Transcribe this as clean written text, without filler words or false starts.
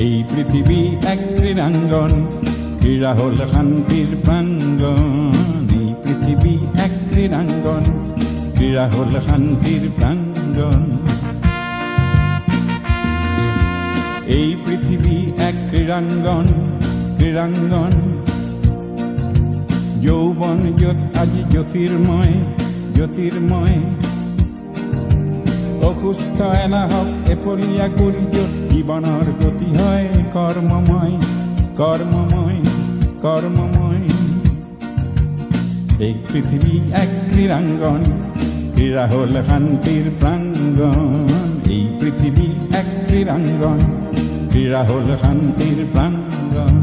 এই পৃথিবী এক ক্রীড়াঙ্গন, ক্রীড়া হল শান্তির প্রাঙ্গণ। এই পৃথিবী এক ক্রীড়াঙ্গন, ক্রীড়া হল শান্তির প্রাঙ্গণ। এই পৃথিবী এক ক্রীড়াঙ্গন, ক্রীড়াঙ্গন। যৌবন আজি জ্যোতির্ময়, জ্যোতির্ময়। অসুস্থ এলাহক এফলীয়া কৰি য'ত জীৱনৰ গতি হয় কৰ্মময়, কৰ্মময়, কৰ্মময়। এই পৃথিৱী এক ক্ৰীড়াঙ্গন, ক্ৰীড়া হল শান্তিৰ প্ৰাঙ্গণ। এই পৃথিবী এক ক্ৰীড়াঙ্গন, ক্ৰীড়া হল শান্তিৰ প্ৰাঙ্গণ।